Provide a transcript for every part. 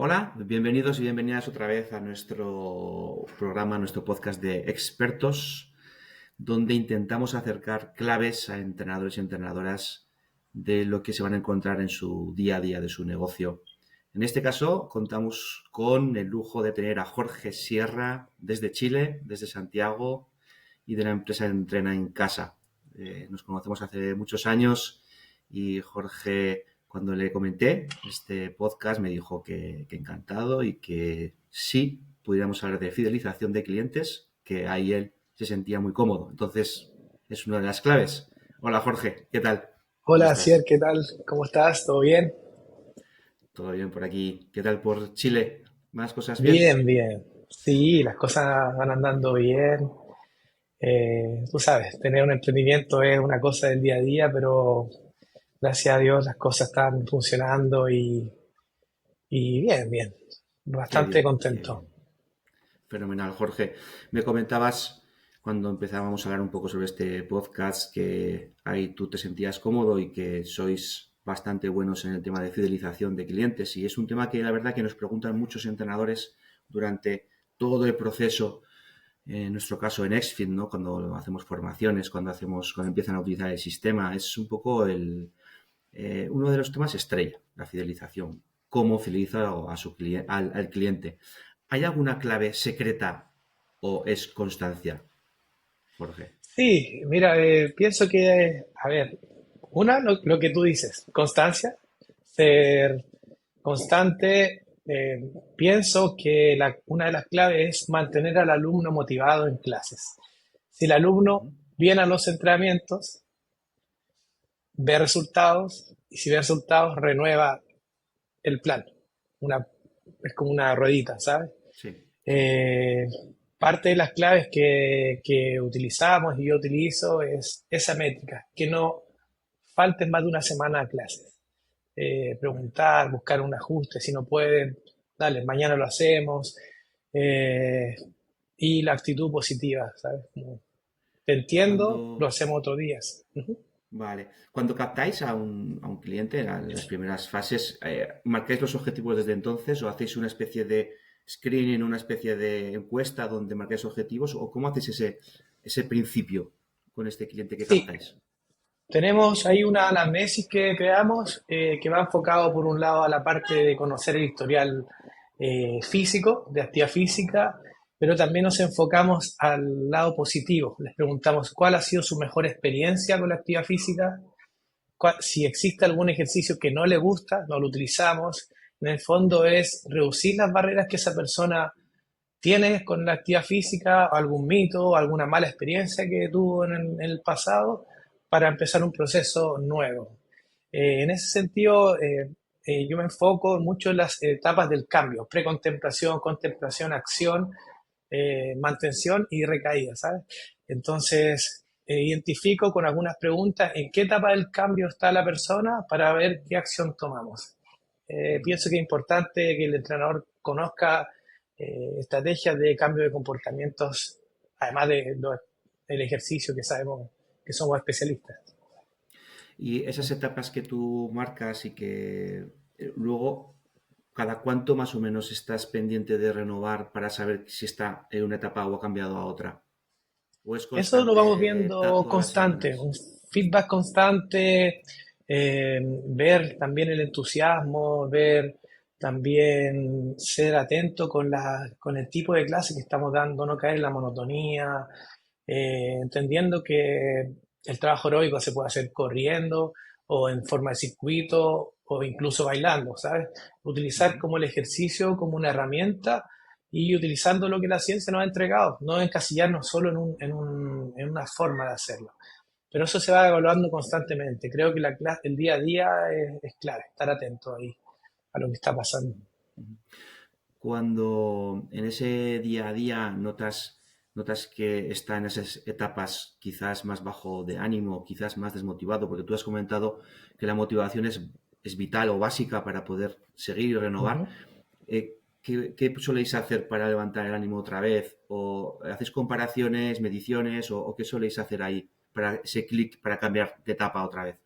Hola, bienvenidos y bienvenidas otra vez a nuestro programa, nuestro podcast de expertos, donde intentamos acercar claves a entrenadores y entrenadoras de lo que se van a encontrar en su día a día de su negocio. En este caso, contamos con el lujo de tener a Jorge Sierra desde Chile, desde Santiago y de la empresa Entrena en Casa. Nos conocemos hace muchos años y Jorge, cuando le comenté este podcast, me dijo que encantado y que sí pudiéramos hablar de fidelización de clientes, que ahí él se sentía muy cómodo. Entonces, es una de las claves. Hola Jorge, ¿qué tal? ¿Cómo Hola, Cier, estás? ¿qué tal? ¿Cómo estás? ¿Todo bien? ¿Todo bien por aquí? ¿Qué tal por Chile? ¿Más cosas bien? Bien, bien. Sí, las cosas van andando bien. Tú sabes, tener un emprendimiento es una cosa del día a día, pero gracias a Dios las cosas están funcionando y bien, bien. Qué Bastante bien, qué contento. bien. Fenomenal, Jorge. Me comentabas cuando empezábamos a hablar un poco sobre este podcast que ahí tú te sentías cómodo y que sois bastante buenos en el tema de fidelización de clientes. Y es un tema que la verdad que nos preguntan muchos entrenadores durante todo el proceso, en nuestro caso en XFIT, ¿no? Cuando hacemos formaciones, cuando empiezan a utilizar el sistema. Es un poco uno de los temas estrella, la fidelización. Cómo fideliza a al cliente. ¿Hay alguna clave secreta o es constancia, Jorge? Sí, mira, pienso que, a ver, lo que tú dices, constancia, ser constante. Pienso que una de las claves es mantener al alumno motivado en clases. Si el alumno Ujú. viene a los entrenamientos, ve resultados y si ve resultados, renueva el plan. Una, es como una ruedita, ¿sabes? Sí, sí. Eh, Parte de las claves que utilizamos y yo utilizo es esa métrica, que no falten más de una semana a clases. Vale. Preguntar, buscar un ajuste, si no pueden, dale, mañana lo hacemos. Eh, y la actitud positiva, ¿sabes? Como, te entiendo, lo Cuando, hacemos otros días. Ujú. vale. Cuando captáis a un cliente en las primeras fases, ¿marcáis los objetivos desde entonces o hacéis una especie de screening, una especie de encuesta donde marcáis objetivos o cómo hacéis ese principio con este cliente que Sí, captáis? tenemos ahí una anamnesis que creamos que va enfocado por un lado a la parte de conocer el historial físico, de actividad física, pero también nos enfocamos al lado positivo. Les preguntamos cuál ha sido su mejor experiencia con la actividad física, si existe algún ejercicio que no le gusta, no lo utilizamos. En el fondo es reducir las barreras que esa persona tiene con la actividad física, algún mito, alguna mala experiencia que tuvo en el pasado, para empezar un proceso nuevo. En ese sentido, yo me enfoco mucho en las etapas del cambio, precontemplación, contemplación, acción, mantención y recaída, ¿sabes? Entonces, identifico con algunas preguntas en qué etapa del cambio está la persona para ver qué acción tomamos. Ujú. Pienso que es importante que el entrenador conozca estrategias de cambio de comportamientos, además del ejercicio que sabemos que somos especialistas. Y esas etapas que tú marcas y que luego, ¿cada cuánto más o menos estás pendiente de renovar para saber si está en una etapa o ha cambiado a otra? ¿O es Eso lo vamos constante viendo todas las constante, semanas? un feedback constante, ver también el entusiasmo, ver también ser atento con el tipo de clase que estamos dando, no caer en la monotonía, entendiendo que el trabajo aeróbico se puede hacer corriendo o en forma de circuito o incluso bailando, ¿sabes? Utilizar Ujú. como el ejercicio como una herramienta y utilizando lo que la ciencia nos ha entregado, no encasillarnos solo en una forma de hacerlo. Pero eso se va evaluando constantemente. Creo que el día a día es clave, estar atento ahí a lo que está pasando. Ujú. Cuando en ese día a día notas que está en esas etapas quizás más bajo de ánimo, quizás más desmotivado, porque tú has comentado que la motivación es vital o básica para poder seguir y renovar. Ujú. ¿Qué soléis hacer para levantar el ánimo otra vez? ¿O hacéis comparaciones, mediciones o qué soléis hacer ahí para ese clic, para cambiar de etapa otra vez?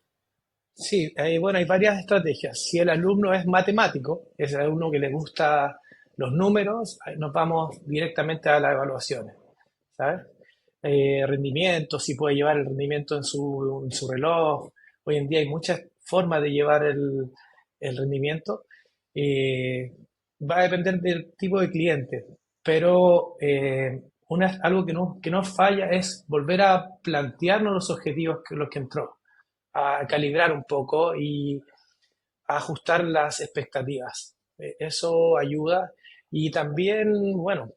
Sí, bueno, hay varias estrategias. Si el alumno es matemático, es el alumno que le gusta los números, ahí nos vamos directamente a las evaluaciones, ¿sabes? Rendimiento, si puede llevar el rendimiento en su reloj. Hoy en día hay muchas formas de llevar el rendimiento. Eh, Va a depender del tipo de cliente, pero algo que no falla es volver a plantearnos los objetivos que los que entró, a calibrar un poco y a ajustar las expectativas. Eso ayuda. Y también, bueno,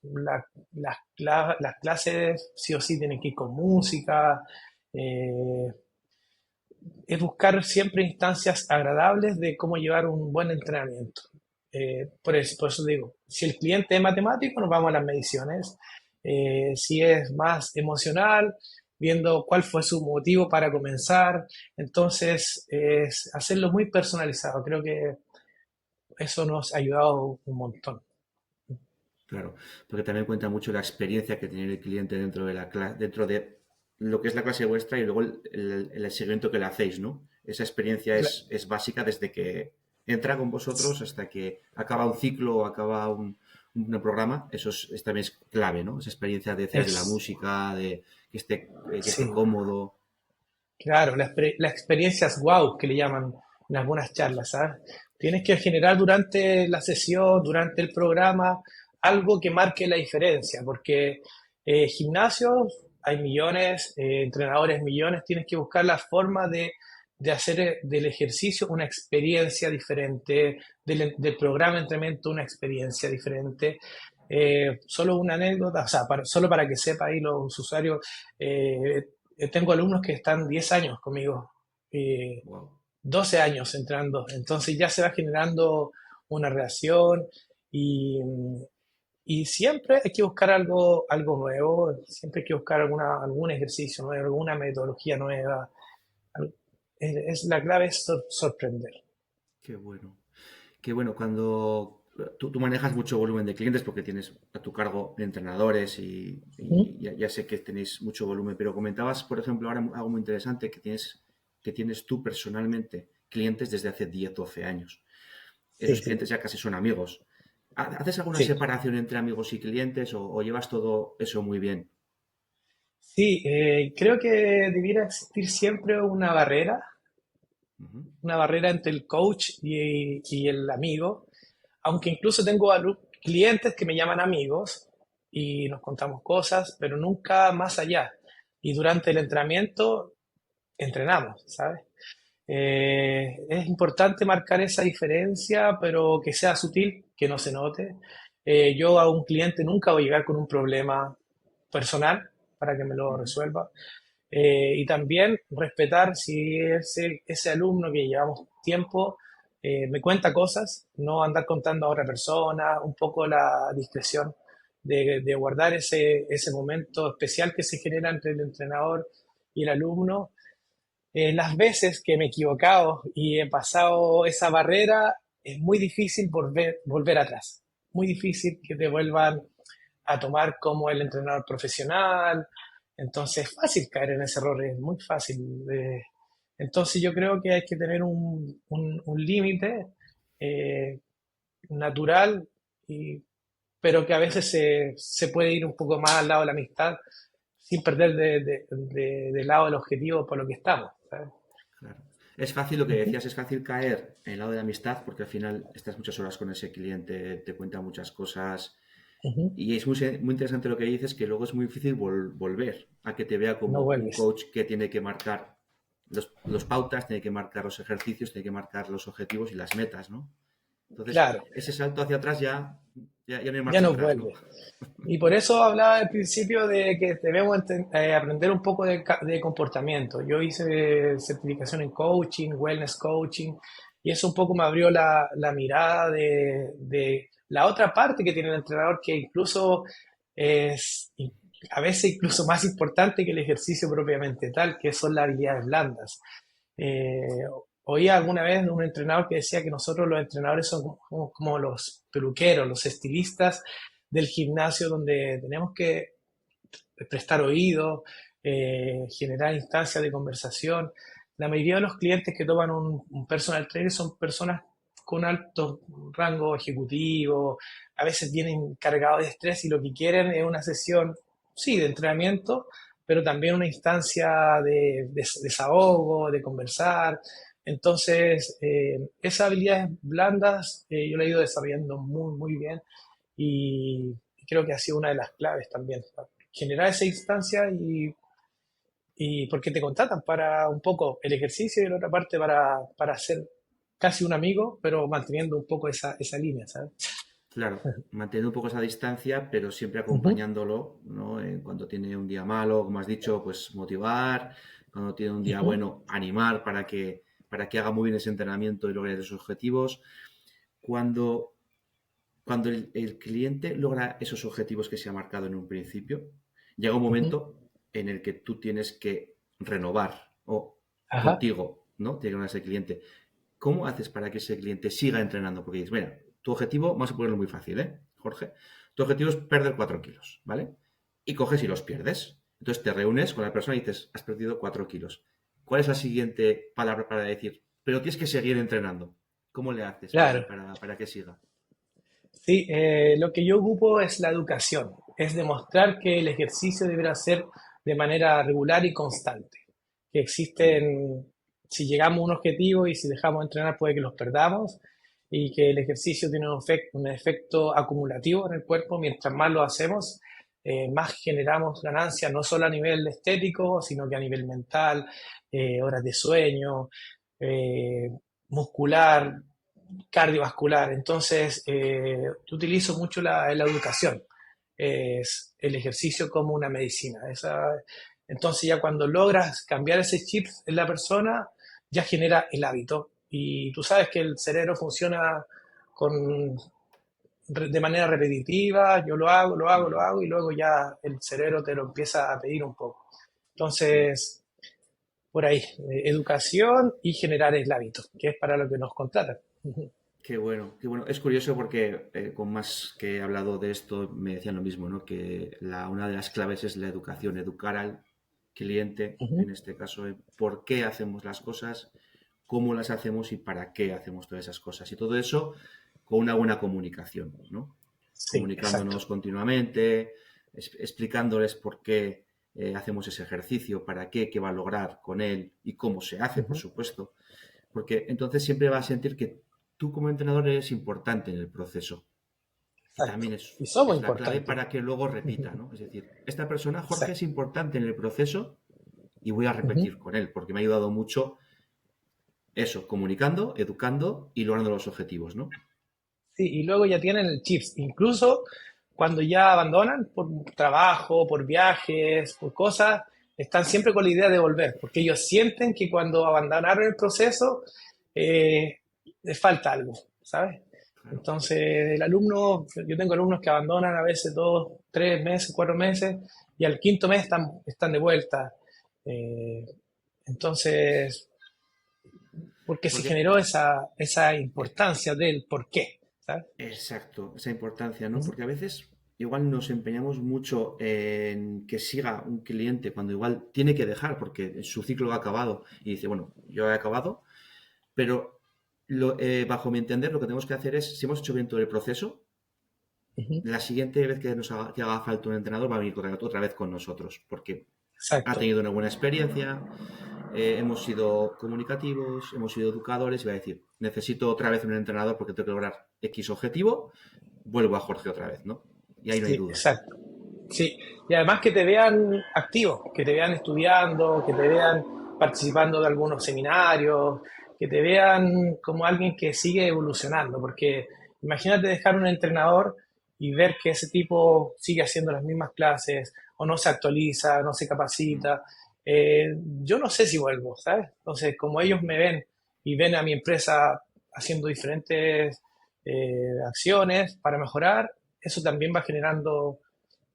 las clases sí o sí tienen que ir con música. eh, es buscar siempre instancias agradables de cómo llevar un buen entrenamiento. Por eso digo, si el cliente es matemático, nos vamos a las mediciones. Si es más emocional, viendo cuál fue su motivo para comenzar. Entonces, es hacerlo muy personalizado. Creo que eso nos ha ayudado un montón. Claro, porque también cuenta mucho la experiencia que tiene el cliente dentro de dentro de lo que es la clase vuestra y luego el seguimiento que le hacéis, ¿no? Esa experiencia Cla- es básica desde que entra con vosotros hasta que acaba un ciclo o acaba un programa. Eso también es clave, ¿no? Esa experiencia de decías de la Es, música, de que esté sí, cómodo. claro, las experiencias wow que le llaman en algunas charlas, ¿sabes? Tienes que generar durante la sesión, durante el programa, algo que marque la diferencia, porque gimnasios hay millones, entrenadores millones, tienes que buscar la forma de hacer del ejercicio una experiencia diferente, del programa de entrenamiento una experiencia diferente. Solo una anécdota, o sea, solo para que sepa ahí los usuarios, eh, tengo alumnos que están 10 años conmigo, eh, Wow. 12 años entrando, entonces ya se va generando una relación y, y siempre hay que buscar algo nuevo, siempre hay que buscar algún ejercicio nuevo, alguna metodología nueva. La clave es sorprender. Qué bueno. Qué bueno, cuando tú manejas mucho volumen de clientes porque tienes a tu cargo entrenadores ¿Mm? y ya sé que tenéis mucho volumen, pero comentabas, por ejemplo, ahora algo muy interesante que tienes tú personalmente clientes desde hace 10 12 años. Sí, Esos clientes ya casi son amigos. ¿Haces alguna sí. separación entre amigos y clientes o llevas todo eso muy bien? Sí, creo que debiera existir siempre Ujú, una barrera entre el coach y el amigo, aunque incluso tengo clientes que me llaman amigos y nos contamos cosas, pero nunca más allá. Y durante el entrenamiento entrenamos, ¿sabes? Es importante marcar esa diferencia, pero que sea sutil, que no se note. Yo a un cliente nunca voy a llegar con un problema personal para que me lo ujú. resuelva. Y también respetar si ese alumno que llevamos tiempo me cuenta cosas, no andar contando a otra persona, un poco la discreción de guardar ese momento especial que se genera entre el entrenador y el alumno. Las veces que me he equivocado y he pasado esa barrera, es muy difícil volver atrás. Muy difícil que te vuelvan a tomar como el entrenador profesional. Entonces es fácil caer en ese error, es muy fácil. Entonces yo creo que hay que tener un límite eh, natural, pero que a veces se puede ir un poco más al lado de la amistad sin perder de lado el objetivo por lo que estamos, ¿sabes? Claro. Es fácil lo que Ujú, decías, es fácil caer en el lado de la amistad porque al final estás muchas horas con ese cliente, te cuenta muchas cosas. ujú. Y es muy interesante lo que dices, que luego es muy difícil volver a que te vea No como un vuelves. coach que tiene que marcar los pautas, tiene que marcar los ejercicios, tiene que marcar los objetivos y las metas, ¿no? Entonces, Claro, ese salto hacia atrás ya no hay ya marcha no atrás, ¿no? vuelves. Y por eso hablaba al principio de que debemos aprender un poco de comportamiento. Yo hice certificación en coaching, wellness coaching, y eso un poco me abrió la mirada de la otra parte que tiene el entrenador, que incluso es a veces incluso más importante que el ejercicio propiamente tal, que son las habilidades blandas. Eh, Oía alguna vez de un entrenador que decía que nosotros los entrenadores somos como los peluqueros, los estilistas del gimnasio, donde tenemos que prestar oído, generar instancias de conversación. la mayoría de los clientes que toman un personal trainer son personas con alto rango ejecutivo, a veces vienen cargados de estrés y lo que quieren es una sesión, sí, de entrenamiento, pero también una instancia de desahogo, de conversar. Entonces, esas habilidades blandas yo la he ido desarrollando muy, muy bien y creo que ha sido una de las claves también, para generar esa instancia y porque te contratan para un poco el ejercicio y la otra parte para ser casi un amigo, pero manteniendo un poco esa línea, ¿sabes? Claro, manteniendo un poco esa distancia, pero siempre Ujú, acompañándolo, ¿no? Cuando tiene un día malo, como has dicho, pues motivar, cuando tiene un día ujú, bueno, animar para que haga muy bien ese entrenamiento y logre sus objetivos. Cuando, cuando el cliente logra esos objetivos que se ha marcado en un principio, llega un ujú. momento en el que tú tienes que renovar o Ajá, contigo, ¿no? Tiene que ganar ese cliente. ¿Cómo haces para que ese cliente siga entrenando? Porque dices, mira, tu objetivo, vamos a ponerlo muy fácil, ¿eh, Jorge? Tu objetivo es perder 4 kilos, ¿vale? Y coges y los pierdes. Entonces te reúnes con la persona y dices, has perdido 4 kilos. ¿Cuál es la siguiente palabra para decir? Pero tienes que seguir entrenando. ¿Cómo le haces claro. para que siga? Sí, lo que yo ocupo es la educación, es demostrar que el ejercicio deberá ser de manera regular y constante, que Bien. existen, si llegamos a un objetivo y si dejamos de entrenar puede que los perdamos y que el ejercicio tiene un efecto acumulativo en el cuerpo, mientras más lo hacemos, más generamos ganancias, no solo a nivel estético, sino que a nivel mental, horas de sueño, eh, muscular, cardiovascular. Entonces, yo utilizo mucho la educación, es el ejercicio como una medicina. Entonces, ya cuando logras cambiar ese chip en la persona, ya genera el hábito. Y tú sabes que el cerebro funciona con, de manera repetitiva, yo lo hago, lo hago, lo Ujú. hago, y luego ya el cerebro te lo empieza a pedir un poco. Sí. Entonces, por ahí, educación y generar el hábito, que es para lo que nos contratan. Qué bueno, qué bueno. Es curioso porque con más que he hablado de esto me decían lo mismo, ¿no? Que una de las claves es la educación, educar al cliente, en este caso, por qué hacemos las cosas, cómo las hacemos y para qué hacemos todas esas cosas. Y todo eso con una buena comunicación, ¿no? Sí, exacto. Comunicándonos continuamente, explicándoles por qué hacemos ese ejercicio, para qué, qué va a lograr con él y cómo se hace, por Ujú. supuesto. Porque entonces siempre va a sentir que tú como entrenador eres importante en el proceso. Y Exacto. también Y somos es la clave importantes. para que luego repita, ¿no? Es decir, esta persona, Jorge, es Exacto. importante en el proceso y voy a Ujú. repetir con él, porque me ha ayudado mucho eso, comunicando, educando y logrando los objetivos, ¿no? Sí, y luego ya tienen el chips. Incluso cuando ya abandonan por trabajo, por viajes, por cosas, están siempre con la idea de volver, porque ellos sienten que cuando abandonaron el proceso, eh, les falta algo, ¿sabes? Claro. Entonces, el alumno, yo tengo alumnos que abandonan a veces 2, 3 meses, 4 meses, y al quinto mes están de vuelta. Eh, entonces, porque se Porque, generó esa importancia del por qué, ¿sabes? exacto, esa importancia, ¿no? Ujú, Porque a veces igual nos empeñamos mucho en que siga un cliente cuando igual tiene que dejar porque su ciclo ha acabado y dice, bueno, yo he acabado, pero bajo mi entender lo que tenemos que hacer es, si hemos hecho bien todo el proceso, ujú. la siguiente vez que haga falta un entrenador va a venir otra vez con nosotros, porque ha Exacto. tenido una buena experiencia, hemos sido comunicativos, hemos sido educadores y va a decir, necesito otra vez un entrenador porque tengo que lograr X objetivo, vuelvo a Jorge otra vez, ¿no? Y ahí no hay Sí, duda. exacto. Sí, y además que te vean activo, que te vean estudiando, que te vean participando de algunos seminarios, que te vean como alguien que sigue evolucionando, porque imagínate dejar un entrenador y ver que ese tipo sigue haciendo las mismas clases o no se actualiza, no se Mm, capacita. Yo no sé si vuelvo, ¿sabes? Entonces, como ellos me ven y ven a mi empresa haciendo diferentes acciones para mejorar, eso también va generando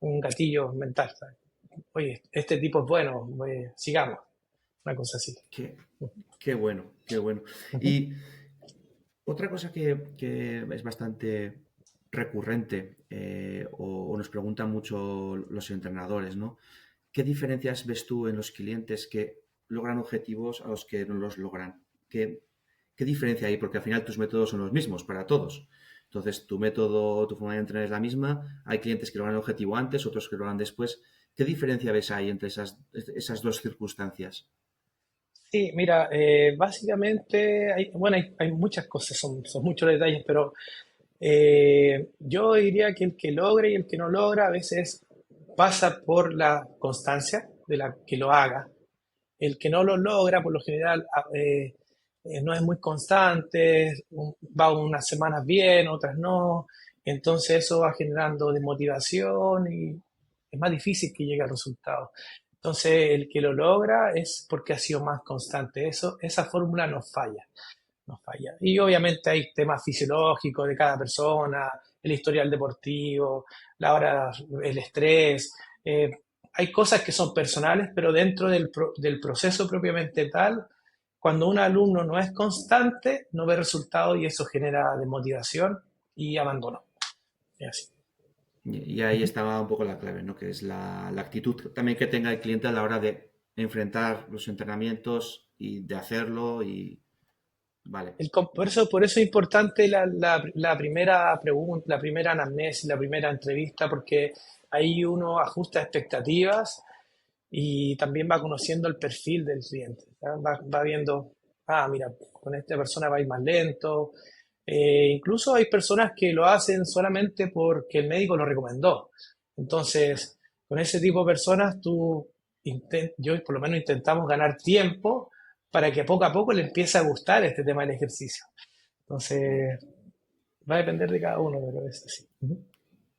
un gatillo mental, ¿sabes? Oye, este tipo es bueno, sigamos, una cosa así. qué, qué bueno, qué bueno. Ujú, Y otra cosa que es bastante recurrente o nos preguntan mucho los entrenadores, ¿no? ¿Qué diferencias ves tú en los clientes que logran objetivos a los que no los logran. ¿Qué diferencia hay? Porque al final tus métodos son los mismos para todos. Entonces, tu método, tu forma de entrenar es la misma. Hay clientes que logran el objetivo antes, otros que lo logran después. ¿Qué diferencia ves ahí entre esas dos circunstancias? Sí, mira, básicamente hay muchas cosas, son muchos detalles, pero yo diría que el que logra y el que no logra a veces pasa por la constancia de la que lo haga. El que no lo logra, por lo general, no es muy constante, va unas semanas bien, otras no. Entonces eso va generando desmotivación y es más difícil que llegue al resultado. Entonces el que lo logra es porque ha sido más constante. Esa fórmula no falla, no falla. Y obviamente hay temas fisiológicos de cada persona, el historial deportivo, la hora, el estrés. eh, Hay cosas que son personales, pero dentro del proceso propiamente tal, cuando un alumno no es constante, no ve resultados y eso genera desmotivación y abandono. Es así. Y ahí estaba un poco la clave, ¿no? Que es la actitud también que tenga el cliente a la hora de enfrentar los entrenamientos y de hacerlo y vale. Por eso es importante la primera pregunta, la primera anamnesis, la primera entrevista, porque ahí uno ajusta expectativas y también va conociendo el perfil del cliente. ¿Ya? Va viendo, mira, con esta persona va a ir más lento. Incluso hay personas que lo hacen solamente porque el médico lo recomendó. Entonces, con ese tipo de personas, yo por lo menos intentamos ganar tiempo para que poco a poco le empiece a gustar este tema del ejercicio. Entonces, va a depender de cada uno, pero es así. Ujú.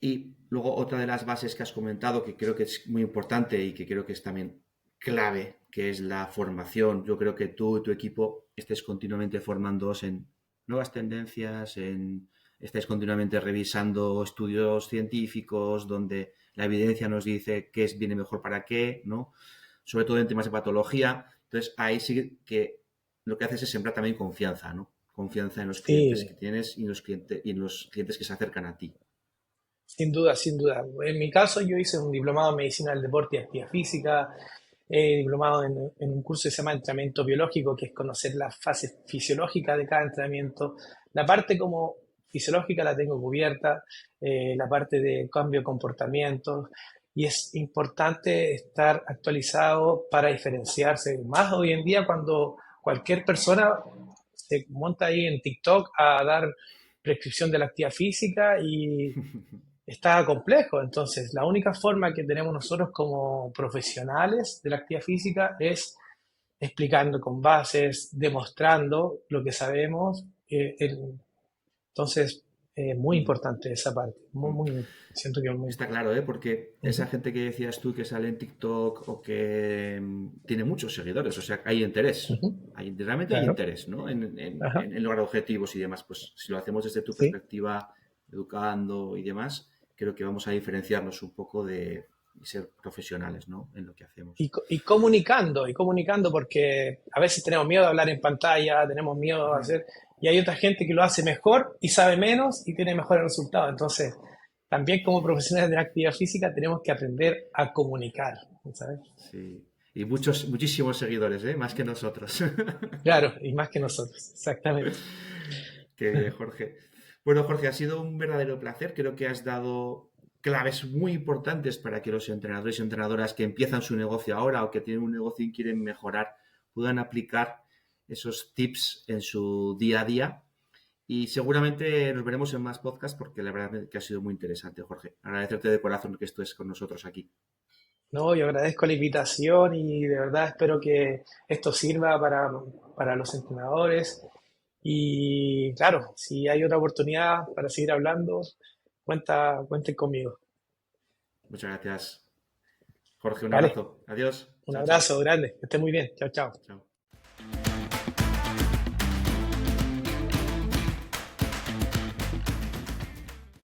Y luego otra de las bases que has comentado, que creo que es muy importante y que creo que es también clave, que es la formación. Yo creo que tú y tu equipo estés continuamente formándoos en nuevas tendencias, estáis continuamente revisando estudios científicos donde la evidencia nos dice qué viene mejor para qué, ¿no? Sobre todo en temas de patología. Entonces, ahí sí que lo que haces es sembrar también confianza, ¿no? Confianza en los clientes Sí, que tienes y en los clientes que se acercan a ti. sin duda, sin duda. En mi caso, yo hice un diplomado en medicina del deporte y actividad física, diplomado en un curso que se llama entrenamiento biológico, que es conocer la fase fisiológica de cada entrenamiento. La parte como fisiológica la tengo cubierta, la parte de cambio de comportamientos, y es importante estar actualizado para diferenciarse. Más hoy en día cuando cualquier persona se monta ahí en TikTok a dar prescripción de la actividad física y está complejo. Entonces, la única forma que tenemos nosotros como profesionales de la actividad física es explicando con bases, demostrando lo que sabemos. Entonces, muy importante esa parte. Siento que es muy Está importante. claro, ¿eh? Porque esa Ujú. gente que decías tú que sale en TikTok o que tiene muchos seguidores, o sea, hay interés. Ujú. Realmente hay Claro. interés, ¿no? Ajá. En lograr objetivos y demás. Pues si lo hacemos desde tu Sí. perspectiva, educando y demás, creo que vamos a diferenciarnos un poco de ser profesionales, ¿no? En lo que hacemos. Y comunicando, porque a veces tenemos miedo de hablar en pantalla, tenemos miedo de hacer, y hay otra gente que lo hace mejor y sabe menos y tiene mejores resultados. Entonces, también como profesionales de la actividad física tenemos que aprender a comunicar, ¿sabes? Sí. Y muchísimos seguidores, ¿eh? Más que nosotros. Claro, y más que nosotros, exactamente. Qué bien, Jorge. Bueno, Jorge, ha sido un verdadero placer. Creo que has dado claves muy importantes para que los entrenadores y entrenadoras que empiezan su negocio ahora o que tienen un negocio y quieren mejorar puedan aplicar esos tips en su día a día. Y seguramente nos veremos en más podcasts porque la verdad que ha sido muy interesante, Jorge. Agradecerte de corazón que estés con nosotros aquí. No, yo agradezco la invitación y de verdad espero que esto sirva para los entrenadores. Y claro, si hay otra oportunidad para seguir hablando, cuenten conmigo. Muchas gracias. Jorge, un Vale, abrazo. Adiós. un Chao, chao. abrazo grande, que esté muy bien. Chao, chao. Chao.